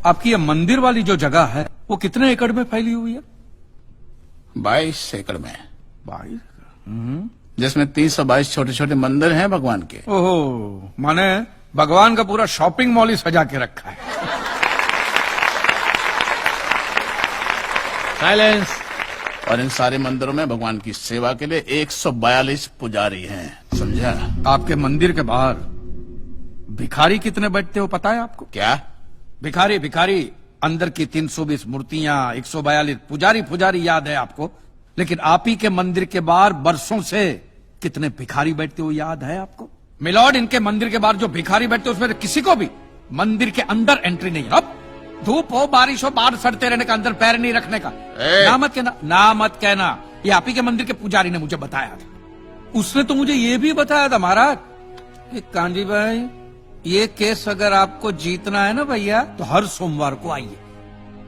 आपकी ये मंदिर वाली जो जगह है वो कितने एकड़ में फैली हुई है? 22 एकड़ में, 22। जिसमें 322 छोटे छोटे मंदिर हैं भगवान के। ओहो, माने भगवान का पूरा शॉपिंग मॉल ही सजा के रखा है। साइलेंस। और इन सारे मंदिरों में भगवान की सेवा के लिए 142 पुजारी हैं, समझा? आपके मंदिर के बाहर भिखारी कितने बैठते हो पता है आपको? क्या? भिखारी अंदर की 320 मूर्तियां, 142 पुजारी याद है आपको, लेकिन आप ही के मंदिर के बाहर बरसों से कितने भिखारी बैठते हो याद है आपको? मिलॉर्ड, इनके मंदिर के बाहर जो भिखारी बैठते हो उसमें किसी को भी मंदिर के अंदर एंट्री नहीं। अब धूप हो बारिश हो बाहर सड़ते रहने का, अंदर पैर नहीं रखने का। ना मत कहना, ये आप ही के मंदिर के पुजारी ने मुझे बताया था। उसने तो मुझे ये भी बताया था महाराज कि कांजी भाई, ये केस अगर आपको जीतना है ना भैया तो हर सोमवार को आइए।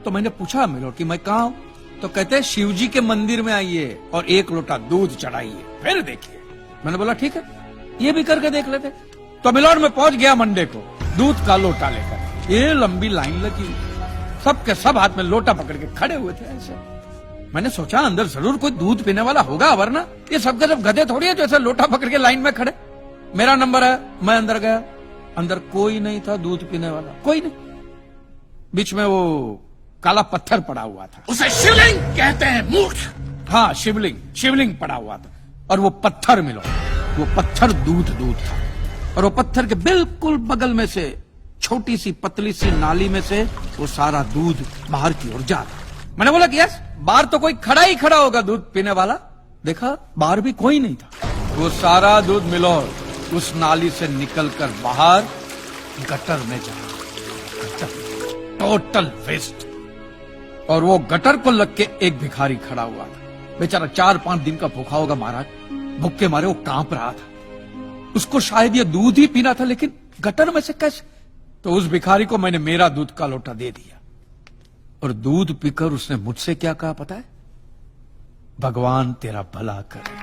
तो मैंने पूछा मिलॉर्ड कि मैं कहाँ हूं? तो कहते हैं शिव जी के मंदिर में आइए और 1 लोटा दूध चढ़ाइए, फिर देखिए। मैंने बोला ठीक है, ये भी करके देख लेते। तो मिलॉर्ड में पहुंच गया मंडे को दूध का लोटा लेकर। ये लंबी लाइन लगी, सबके सब हाथ में लोटा पकड़ के खड़े हुए थे ऐसे। मैंने सोचा अंदर जरूर कोई दूध पीने वाला होगा, वरना ये सबके सब गधे थोड़ी है जो ऐसे लोटा पकड़ के लाइन में खड़े। मेरा नंबर है, मैं अंदर गया, अंदर कोई नहीं था दूध पीने वाला, कोई नहीं। बीच में वो काला पत्थर पड़ा हुआ था, उसे शिवलिंग कहते हैं मूर्ख। हाँ, शिवलिंग पड़ा हुआ था। और वो पत्थर मिलो, वो पत्थर दूध था। और वो पत्थर के बिल्कुल बगल में से छोटी सी पतली सी नाली में से वो सारा दूध बाहर की ओर जा रहा। मैंने बोला कि यस, बाहर तो कोई खड़ा ही खड़ा होगा दूध पीने वाला। देखा बाहर भी कोई नहीं था। वो सारा दूध मिलो उस नाली से निकलकर बाहर गटर में जा रहा, टोटल वेस्ट। और वो गटर को लग के एक भिखारी खड़ा हुआ था, बेचारा 4-5 दिन का भूखा होगा महाराज, भूख के मारे वो कांप रहा था। उसको शायद ये दूध ही पीना था, लेकिन गटर में से कैसे? तो उस भिखारी को मैंने मेरा दूध का लोटा दे दिया और दूध पीकर उसने मुझसे क्या कहा पता है? भगवान तेरा भला करे।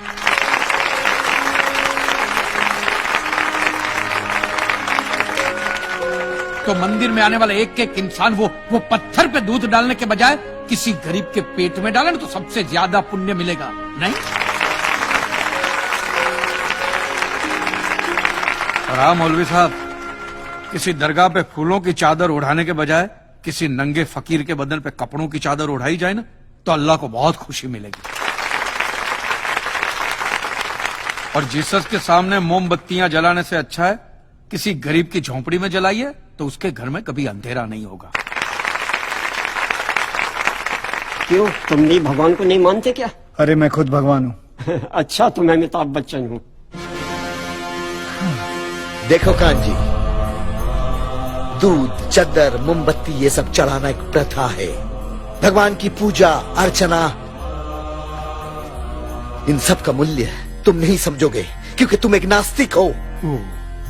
तो मंदिर में आने वाला एक एक इंसान वो पत्थर पे दूध डालने के बजाय किसी गरीब के पेट में डाले ना तो सबसे ज्यादा पुण्य मिलेगा, नहीं? और हाँ मौलवी साहब, किसी दरगाह पे फूलों की चादर उड़ाने के बजाय किसी नंगे फकीर के बदन पे कपड़ों की चादर उड़ाई जाए ना तो अल्लाह को बहुत खुशी मिलेगी। और जीसस के सामने मोमबत्तियां जलाने से अच्छा है किसी गरीब की झोंपड़ी में जलाइए, तो उसके घर में कभी अंधेरा नहीं होगा। क्यों, तुम नहीं भगवान को नहीं मानते क्या? अरे मैं खुद भगवान हूँ। अच्छा, तो मैं अमिताभ बच्चन हूँ। देखो कांजी, दूध, चद्दर, मोमबत्ती ये सब चढ़ाना एक प्रथा है। भगवान की पूजा अर्चना, इन सब का मूल्य तुम नहीं समझोगे क्योंकि तुम एक नास्तिक हो।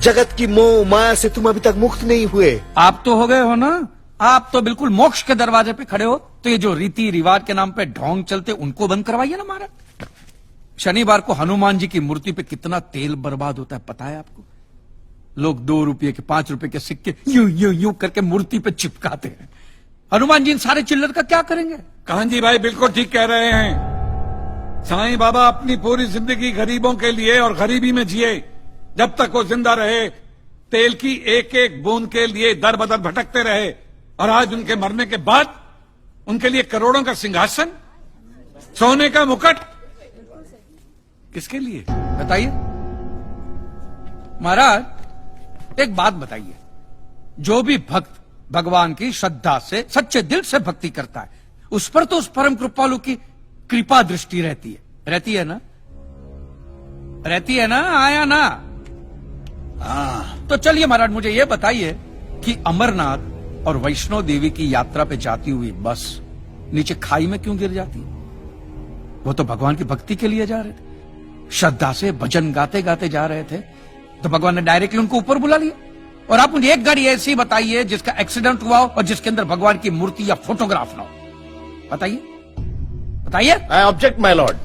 जगत की मोह माया से तुम अभी तक मुक्त नहीं हुए। आप तो हो गए हो ना, आप तो बिल्कुल मोक्ष के दरवाजे पे खड़े हो। तो ये जो रीति रिवाज के नाम पे ढोंग चलते उनको बंद करवाइए ना महाराज। शनिवार को हनुमान जी की मूर्ति पे कितना तेल बर्बाद होता है पता है आपको? लोग 2 रुपये के 5 रुपए के सिक्के यूं करके मूर्ति पे चिपकाते हैं। हनुमान जी इन सारे चिल्लर का क्या करेंगे? कांजी भाई बिल्कुल ठीक कह रहे हैं। साईं बाबा अपनी पूरी जिंदगी गरीबों के लिए और गरीबी में जिए। जब तक वो जिंदा रहे तेल की एक एक बूंद के लिए दर बदर भटकते रहे, और आज उनके मरने के बाद उनके लिए करोड़ों का सिंहासन, सोने का मुकुट, किसके लिए बताइए महाराज। एक बात बताइए, जो भी भक्त भगवान की श्रद्धा से सच्चे दिल से भक्ति करता है उस पर तो उस परम कृपालु की कृपा दृष्टि रहती है ना? रहती है ना? आया ना? तो चलिए महाराज मुझे ये बताइए कि अमरनाथ और वैष्णो देवी की यात्रा पे जाती हुई बस नीचे खाई में क्यों गिर जाती है? वो तो भगवान की भक्ति के लिए जा रहे थे, श्रद्धा से भजन गाते गाते जा रहे थे, तो भगवान ने डायरेक्टली उनको ऊपर बुला लिया। और आप मुझे एक गाड़ी ऐसी बताइए जिसका एक्सीडेंट हुआ हो और जिसके अंदर भगवान की मूर्ति या फोटोग्राफ ना हो। बताइए। I object my Lord.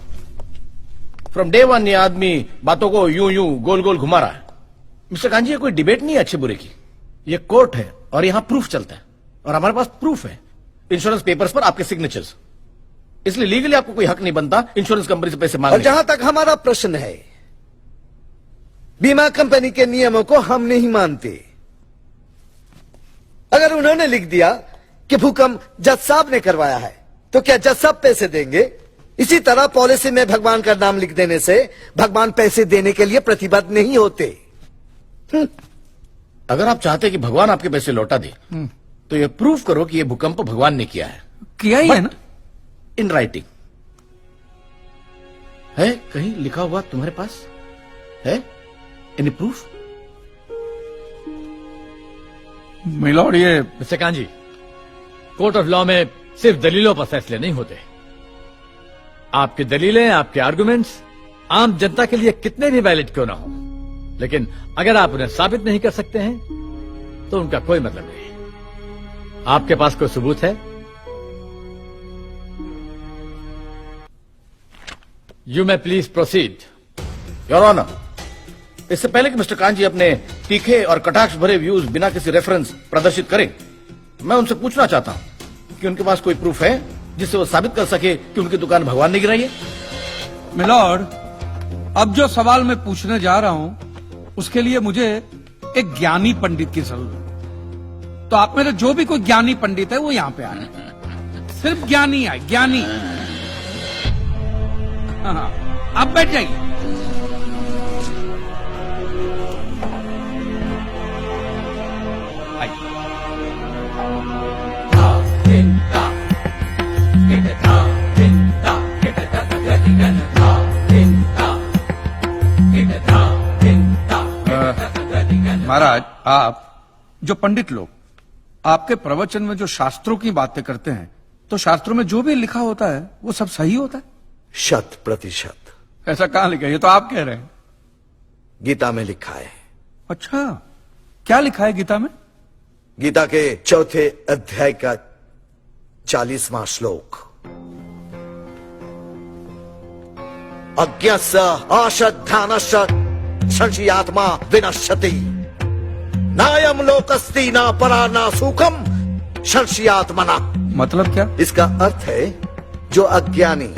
From day 1 ये आदमी बातों को यूं गोल गोल घुमा रहा है। मिस्टर कांजी, ये कोई डिबेट नहीं है अच्छे बुरे की, ये कोर्ट है और यहां प्रूफ चलता है। और हमारे पास प्रूफ है, इंश्योरेंस पेपर्स पर आपके सिग्नेचर्स। इसलिए लीगली आपको कोई हक नहीं बनता इंश्योरेंस कंपनी से पैसे और मांगने जहां तक हमारा प्रश्न है, बीमा कंपनी के नियमों को हम नहीं मानते। अगर उन्होंने लिख दिया कि भूकंप जज साहब ने करवाया है, तो क्या जज साहब पैसे देंगे? इसी तरह पॉलिसी में भगवान का नाम लिख देने से भगवान पैसे देने के लिए प्रतिबद्ध नहीं होते। अगर आप चाहते कि भगवान आपके पैसे लौटा दे, तो ये प्रूफ करो कि ये भूकंप भगवान ने किया है, किया ही है ना। इन राइटिंग है, कहीं लिखा हुआ तुम्हारे पास है? Any proof? मिलॉर्ड, ये mister kanji, court of law में सिर्फ दलीलों पर फैसले नहीं होते। आपकी दलीलें, आपके आर्गुमेंट्स आम जनता के लिए कितने भी वैलिड क्यों ना हो, लेकिन अगर आप उन्हें साबित नहीं कर सकते हैं तो उनका कोई मतलब नहीं। आपके पास कोई सबूत है? You may please proceed. Your honour, इससे पहले कि मिस्टर कांजी अपने तीखे और कटाक्ष भरे व्यूज बिना किसी रेफरेंस प्रदर्शित करें, मैं उनसे पूछना चाहता हूं कि उनके पास कोई प्रूफ है जिससे वो साबित कर सके कि उनकी दुकान भगवान ने गिराई है? मिलॉर्ड, अब जो सवाल मैं पूछने जा रहा हूं उसके लिए मुझे एक ज्ञानी पंडित की जरूरत है। तो आप मेरे जो भी कोई ज्ञानी पंडित है वो यहां पे आए, सिर्फ ज्ञानी आए, ज्ञानी। हाँ, आप बैठ जाइए। महाराज, आप जो पंडित लोग आपके प्रवचन में जो शास्त्रों की बातें करते हैं, तो शास्त्रों में जो भी लिखा होता है वो सब सही होता है? 100%। ऐसा कहां लिखा है? ये तो आप कह रहे हैं। गीता में लिखा है। अच्छा, क्या लिखा है गीता में? गीता के 4थे अध्याय का 40वां श्लोक, अज्ञस्य अश्रद्धानस्य संशयात्मा विनश्यति, नायम लोकस्ति न परा न सुखम संशयात्मना। मतलब क्या? इसका अर्थ है, जो अज्ञानी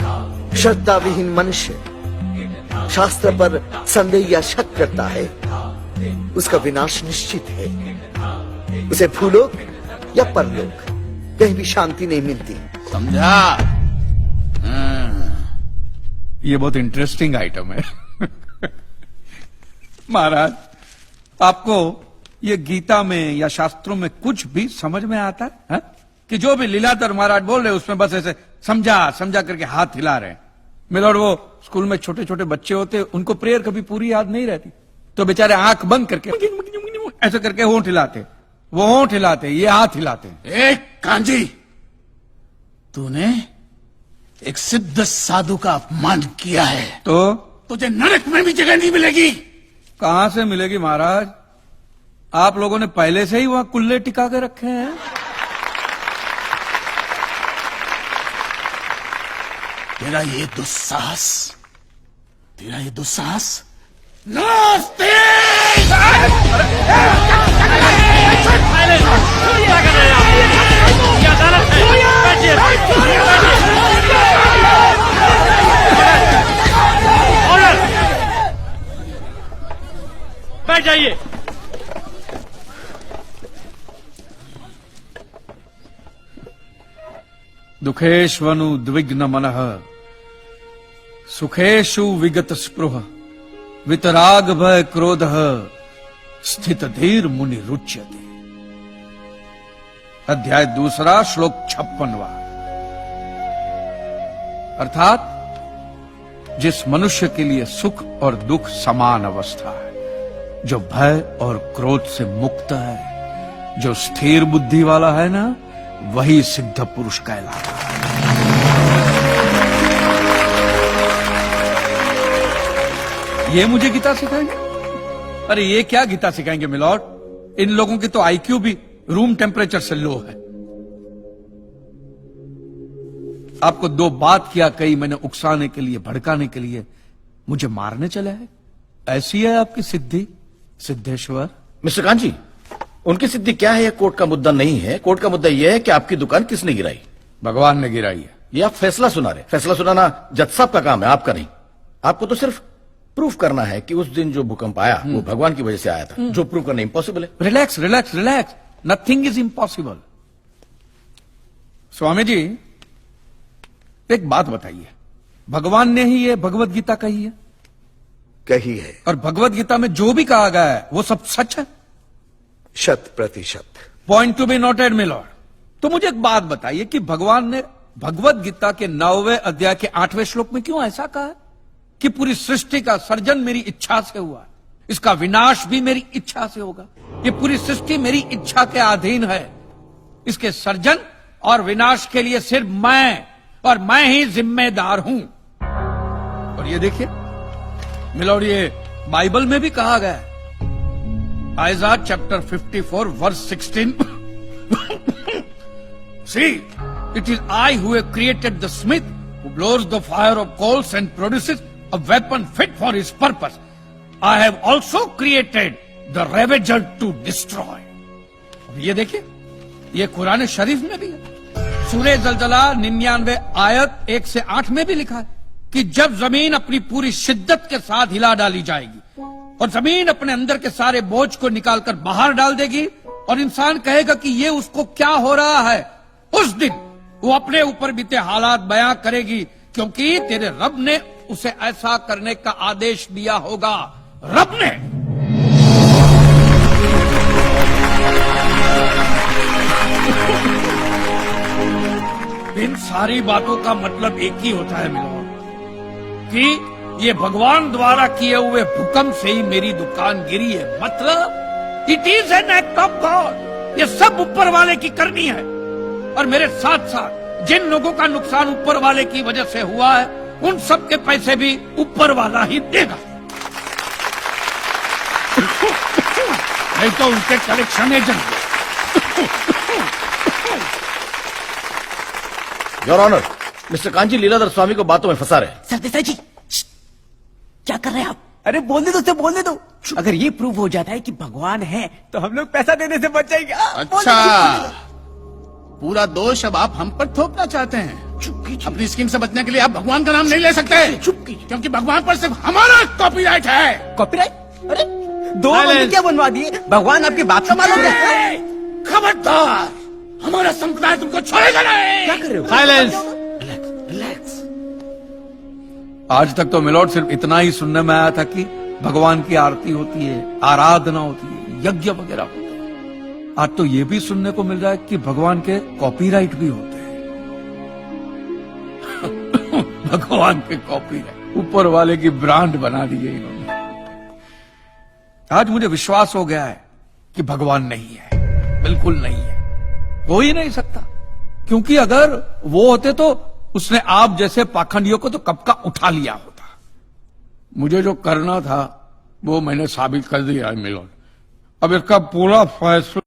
श्रद्धा विहीन मनुष्य शास्त्र पर संदेह या शक करता है, उसका विनाश निश्चित है। उसे भूलोक या परलोक कहीं भी शांति नहीं मिलती। समझा? ये बहुत इंटरेस्टिंग आइटम है। महाराज, आपको ये गीता में या शास्त्रों में कुछ भी समझ में आता है? हा? कि जो भी लीलाधर महाराज बोल रहे उसमें बस ऐसे समझा समझा करके हाथ हिला रहे हैं। मिलॉर्ड, वो स्कूल में छोटे छोटे बच्चे होते, उनको प्रेयर कभी पूरी याद नहीं रहती, तो बेचारे आंख बंद करके ऐसे करके होंठ हिलाते, वो होंठ हिलाते, ये हाथ हिलाते। एक कांजी, तूने एक सिद्ध साधु का अपमान किया है, तो तुझे नरक में भी जगह नहीं मिलेगी। कहां से मिलेगी महाराज? आप लोगों ने पहले से ही वहां कुल्ले टिका के रखे हैं। तेरा ये दुस्साहस नास्तिक! बैठ जाइए। दुखेष्वनु द्विग्न मनः सुखेषु विगत स्पृह वितराग भय क्रोध स्थित धीर मुनि रुच्यते। अध्याय 2 श्लोक 56वां। अर्थात जिस मनुष्य के लिए सुख और दुख समान अवस्था है, जो भय और क्रोध से मुक्त है, जो स्थिर बुद्धि वाला है ना, वही सिद्ध पुरुष कहलाता है। ये मुझे गीता सिखाएंगे? अरे ये क्या गीता सिखाएंगे मिलॉर्ड, इन लोगों की तो आईक्यू भी रूम टेम्परेचर से लो है। आपको 2 बात किया कही मैंने उकसाने के लिए, भड़काने के लिए, मुझे मारने चले हैं। ऐसी है आपकी सिद्धि सिद्धेश्वर? मिस्टर कांजी, उनकी सिद्धि क्या है, यह कोर्ट का मुद्दा नहीं है। कोर्ट का मुद्दा यह है कि आपकी दुकान किसने गिराई। भगवान ने गिराई है। ये आप फैसला सुना रहे। फैसला सुनाना जज साहब का काम है, आपका नहीं। आपको तो सिर्फ प्रूफ करना है कि उस दिन जो भूकंप आया वो भगवान की वजह से आया था, जो प्रूफ करना इम्पॉसिबल है। Relax relax relax, nothing is impossible. Swami ji एक बात बताइए, भगवान ने ही ये भगवत गीता कही है कही है, और भगवत गीता में जो भी कहा गया है वो सब सच है? 100%। Point to be noted milord. तो मुझे एक बात बताइए कि भगवान ने भगवत गीता के 9वें अध्याय के 8वें श्लोक में क्यों ऐसा कहा है कि पूरी सृष्टि का सर्जन मेरी इच्छा से हुआ, इसका विनाश भी मेरी इच्छा से होगा, ये पूरी सृष्टि मेरी इच्छा के अधीन है, इसके सर्जन और विनाश के लिए सिर्फ मैं और मैं ही जिम्मेदार हूं। और ये देखिए मिलॉर्ड, ये बाइबल में भी कहा गया है, Aiza chapter 54 verse 16 See, it is I who have created the smith who blows the fire of coals and produces a weapon fit for his purpose. I have also created the ravager to destroy. अब ये देखिए, ये कुरान शरीफ में भी है। सूरह जलजला 99 आयत 1 से 8 में भी लिखा है कि जब जमीन अपनी पूरी शिद्दत के साथ हिला डाली जाएगी और जमीन अपने अंदर के सारे बोझ को निकालकर बाहर डाल देगी और इंसान कहेगा कि ये उसको क्या हो रहा है, उस दिन वो अपने ऊपर बीते हालात बयां करेगी, क्योंकि तेरे रब ने उसे ऐसा करने का आदेश दिया होगा। रब ने। इन सारी बातों का मतलब एक ही होता है मिलोर, कि ये भगवान द्वारा किए हुए भूकंप से ही मेरी दुकान गिरी है। मतलब it is an act of God. ये सब ऊपर वाले की करनी है, और मेरे साथ साथ जिन लोगों का नुकसान ऊपर वाले की वजह से हुआ है उन सब के पैसे भी ऊपर वाला ही देगा, नहीं तो उनके collection agent. Your honour, mister Kanchi Leeladhar Swami को बातों में फंसा रहे। सरदेसाई जी क्या कर रहे हैं आप? अरे बोलने दो, उससे बोलने दो। अगर ये प्रूव हो जाता है कि भगवान है तो हम लोग पैसा देने से बच जाएंगे। अच्छा, पूरा दोष अब आप हम पर थोपना चाहते हैं। अपनी स्कीम से बचने के लिए आप भगवान का नाम नहीं ले सकते, क्योंकि भगवान पर सिर्फ हमारा कॉपीराइट है। कॉपीराइट? अरे 2 मंदिर क्या बनवा दिए? भगवान आपकी बात का मालूम है? खबरदार, हमारा संप्रदाय तुमको छोड़ेगा नहीं। क्या कर रहे हो? साइलेंस। रिलैक्स। आज तक तो मिलॉर्ड सिर्फ इतना ही सुनने में आया था कि भगवान की आरती होती है, आराधना होती है, यज्ञ वगैरह होता है। आज तो ये भी सुनने को मिल रहा है कि भगवान के कॉपीराइट भी होते हैं। भगवान के कॉपीराइट ऊपर वाले की ब्रांड बना दी है इन्होंने। आज मुझे विश्वास हो गया है कि भगवान नहीं है, बिल्कुल नहीं है, हो ही नहीं सकता, क्योंकि अगर वो होते तो उसने आप जैसे पाखंडियों को तो कब का उठा लिया होता। मुझे जो करना था वो मैंने साबित कर दिया है मिलोड। अब इसका पूरा फैसला